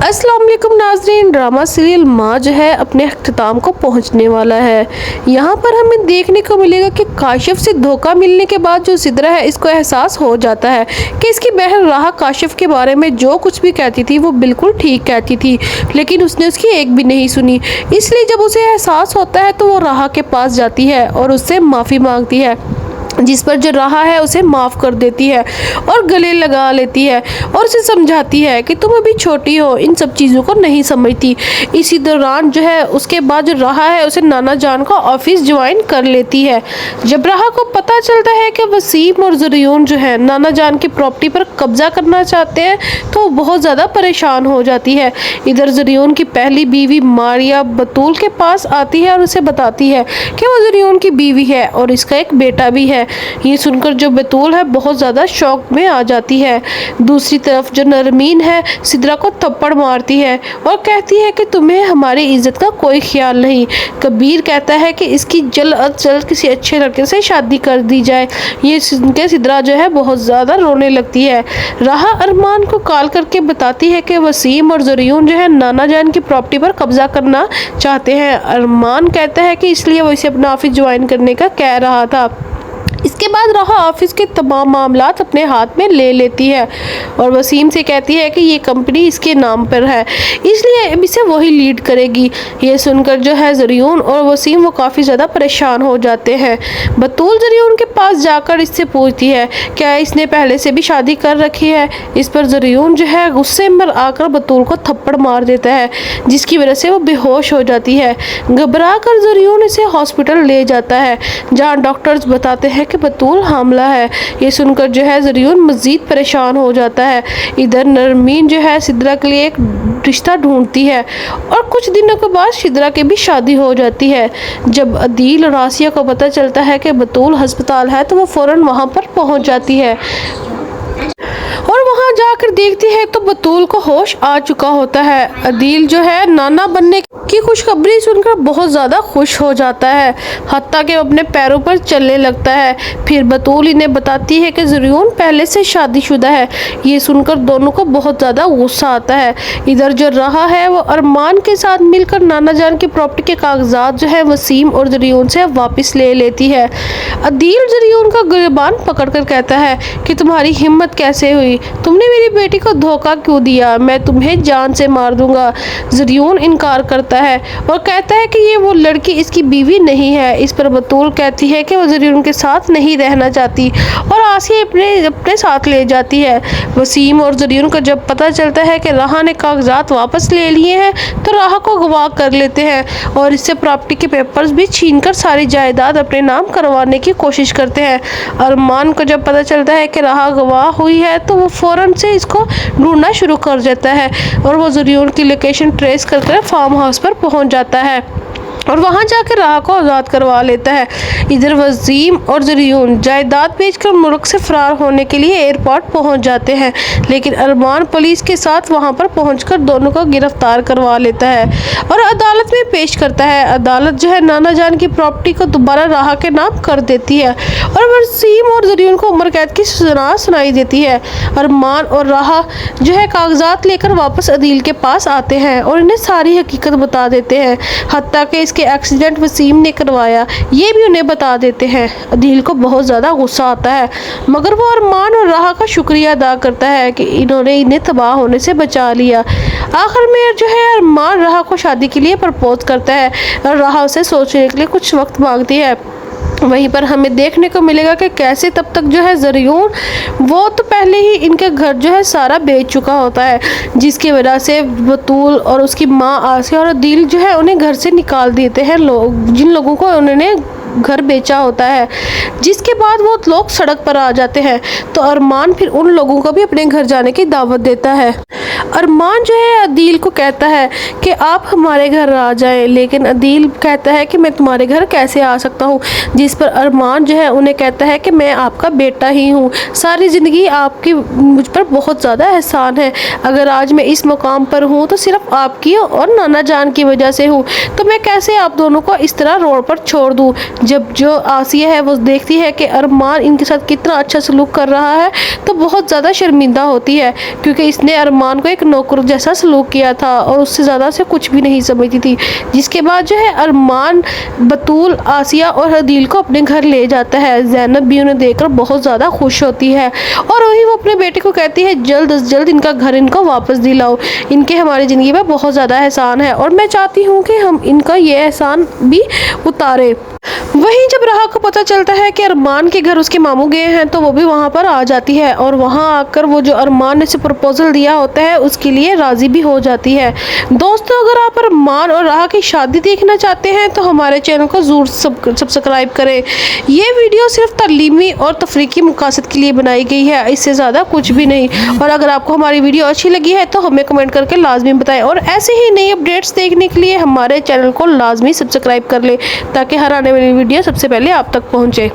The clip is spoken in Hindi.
अस्सलाम वालेकुम नाज़रीन, ड्रामा सीरियल माँ जो है अपने अख्ताम को पहुंचने वाला है। यहाँ पर हमें देखने को मिलेगा कि काशिफ से धोखा मिलने के बाद जो सिद्रा है इसको एहसास हो जाता है कि इसकी बहन राहा काशिफ के बारे में जो कुछ भी कहती थी वो बिल्कुल ठीक कहती थी, लेकिन उसने उसकी एक भी नहीं सुनी। इसलिए जब उसे एहसास होता है तो वो राहा के पास जाती है और उससे माफ़ी मांगती है, जिस पर जो राहा है उसे माफ़ कर देती है और गले लगा लेती है और उसे समझाती है कि तुम अभी छोटी हो, इन सब चीज़ों को नहीं समझती। इसी दौरान जो है उसके बाद जो राहा है उसे नाना जान का ऑफिस ज्वाइन कर लेती है। जब राहा को पता चलता है कि वसीम और ज़रियून जो है नाना जान की प्रॉपर्टी पर कब्जा करना चाहते हैं तो वो बहुत ज़्यादा परेशान हो जाती है। इधर ज़रियून की पहली बीवी मारिया बतूल के पास आती है और उसे बताती है कि वो ज़रियून की बीवी है और इसका एक बेटा भी है। ये सुनकर जो बतूल है बहुत ज़्यादा शौक में आ जाती है। दूसरी तरफ जो नरमीन है सिद्रा को थप्पड़ मारती है और कहती है कि तुम्हें हमारी इज्जत का कोई ख्याल नहीं। कबीर कहता है कि इसकी जल्द अज जल्द किसी अच्छे लड़के से शादी कर दी जाए। ये सुनकर सिद्रा जो है बहुत ज़्यादा रोने लगती है। राहा अरमान को कॉल करके बताती है कि वसीम और ज़रियून जो है नाना जान की प्रॉपर्टी पर कब्जा करना चाहते हैं। अरमान कहता है कि इसलिए वो इसे अपना ऑफिस ज्वाइन करने का कह रहा था। इसके बाद राहा ऑफिस के तमाम मामलात अपने हाथ में ले लेती है और वसीम से कहती है कि ये कंपनी इसके नाम पर है, इसलिए इसे वही लीड करेगी। ये सुनकर जो है ज़रियून और वसीम वो काफ़ी ज़्यादा परेशान हो जाते हैं। बतूल ज़रियून के पास जाकर इससे पूछती है क्या इसने पहले से भी शादी कर रखी है। इस पर ज़रियून जो है गुस्से में आकर बतूल को थप्पड़ मार देता है, जिसकी वजह से वो बेहोश हो जाती है। घबरा कर ज़रियून इसे हॉस्पिटल ले जाता है, जहाँ डॉक्टर्स बताते हैं कि बतूल हामला है। ये सुनकर जो है ज़रियून मज़ीद परेशान हो जाता है। इधर नरमीन जो है सिद्रा के लिए एक रिश्ता ढूंढती है और कुछ दिनों के बाद सिद्रा की भी शादी हो जाती है। जब अदील और आसिया को पता चलता है कि बतूल अस्पताल है तो वो फ़ौरन वहाँ पर पहुँच जाती है और वहां जाकर देखती है तो बतूल को होश आ चुका होता है। अदील जो है नाना बनने की खुशखबरी सुनकर बहुत ज़्यादा खुश हो जाता है, हत्ता कि अपने पैरों पर चलने लगता है। फिर बतूल इन्हें बताती है कि ज़रियून पहले से शादीशुदा है। ये सुनकर दोनों को बहुत ज़्यादा गुस्सा आता है। इधर जो राहा है वो अरमान के साथ मिलकर नाना जान की प्रॉपर्टी के कागजात जो है वसीम और ज़रियून से वापस ले लेती है। अदील ज़रियून का गिरबान पकड़कर कहता है कि तुम्हारी हिम्मत कैसे हुई, तुमने मेरी बेटी को धोखा क्यों दिया, मैं तुम्हें जान से मार दूंगा। ज़रियून इनकार करता है और कहता है कि ये वो लड़की इसकी बीवी नहीं है। इस पर बतूल कहती है कि वो ज़रियून के साथ नहीं रहना चाहती और आसिया अपने साथ ले जाती है। वसीम और ज़रियून को जब पता चलता है कि राहा ने कागजात वापस ले लिए हैं तो राहा को गवाह कर लेते हैं और इससे प्रॉपर्टी के पेपर्स भी छीनकर सारी जायदाद अपने नाम करवाने की कोशिश करते हैं। अरमान को जब पता चलता है कि राहा गवाह हुई है तो वो फ़ौरन से इसको ढूंढना शुरू कर देता है और वो ज़रियून की लोकेशन ट्रेस करके फार्म हाउस पर पहुंच जाता है और वहां जाकर राहा को आज़ाद करवा लेता है। इधर वसीम और ज़रियून जायदाद बेचकर मुल्क से फरार होने के लिए एयरपोर्ट पहुंच जाते हैं, लेकिन अरमान पुलिस के साथ वहां पर पहुंचकर दोनों को गिरफ्तार करवा लेता है और अदालत में पेश करता है। अदालत जो है नाना जान की प्रॉपर्टी को दोबारा राहा के नाम कर देती है और वसीम और ज़रियून को उम्र कैद की सज़ा सुनाई देती है। अरमान और राहा जो है कागजात लेकर वापस अदील के पास आते हैं और इन्हें सारी हकीकत बता देते हैं, हत्ता कि के एक्सीडेंट वसीम ने करवाया ये भी उन्हें बता देते हैं। अदील को बहुत ज़्यादा गुस्सा आता है, मगर वो अरमान और राहा का शुक्रिया अदा करता है कि इन्होंने इन्हें तबाह होने से बचा लिया। आखिर में जो है अरमान राहा को शादी के लिए प्रपोज करता है और राहा उसे सोचने के लिए कुछ वक्त मांगती है। वहीं पर हमें देखने को मिलेगा कि कैसे तब तक जो है ज़रियून वो तो पहले ही इनके घर जो है सारा बेच चुका होता है, जिसकी वजह से बतूल और उसकी माँ आसिया और अदील जो है उन्हें घर से निकाल देते हैं लोग, जिन लोगों को उन्होंने घर बेचा होता है। जिसके बाद वो लोग सड़क पर आ जाते हैं तो अरमान फिर उन लोगों को भी अपने घर जाने की दावत देता है। अरमान जो है अदील को कहता है कि आप हमारे घर आ जाएं, लेकिन अदील कहता है कि मैं तुम्हारे घर कैसे आ सकता हूँ। जिस पर अरमान जो है उन्हें कहता है कि मैं आपका बेटा ही हूँ, सारी ज़िंदगी आपकी मुझ पर बहुत ज़्यादा एहसान है। अगर आज मैं इस मुकाम पर हूँ तो सिर्फ आपकी और नाना जान की वजह से हूँ, तो मैं कैसे आप दोनों को इस तरह रोड पर छोड़ दूँ। जब जो आसिया है वो देखती है कि अरमान इनके साथ कितना अच्छा सलूक कर रहा है तो बहुत ज़्यादा शर्मिंदा होती है, क्योंकि इसने अरमान अरमान को एक नौकर जैसा सलूक किया था और उससे ज़्यादा से कुछ भी नहीं समझती थी। जिसके बाद जो है अरमान बतूल, आसिया और हदील को अपने घर ले जाता है। ज़ैनब भी उन्हें देखकर बहुत ज़्यादा खुश होती है और वही वो अपने बेटे को कहती है जल्द से जल्द इनका घर इनको वापस दिलाओ, इनके हमारी ज़िंदगी में बहुत ज़्यादा एहसान है और मैं चाहती हूँ कि हम इनका ये एहसान भी उतारे। वहीं जब राहा को पता चलता है कि अरमान के घर उसके मामू गए हैं तो वो भी वहाँ पर आ जाती है और वहाँ आकर वो जो अरमान ने उसे प्रपोजल दिया होता है उसके लिए राज़ी भी हो जाती है। दोस्तों, अगर आप अरमान और राहा की शादी देखना चाहते हैं तो हमारे चैनल को ज़रूर सब्सक्राइब करें। ये वीडियो सिर्फ तालीमी और तफरीकी मकासद के लिए बनाई गई है, इससे ज़्यादा कुछ भी नहीं। और अगर आपको हमारी वीडियो अच्छी लगी है तो हमें कमेंट करके लाजमी बताएं और ऐसे ही नई अपडेट्स देखने के लिए हमारे चैनल को लाजमी सब्सक्राइब कर लें ताकि हर आने वाली वीडियो सबसे पहले आप तक पहुँचे।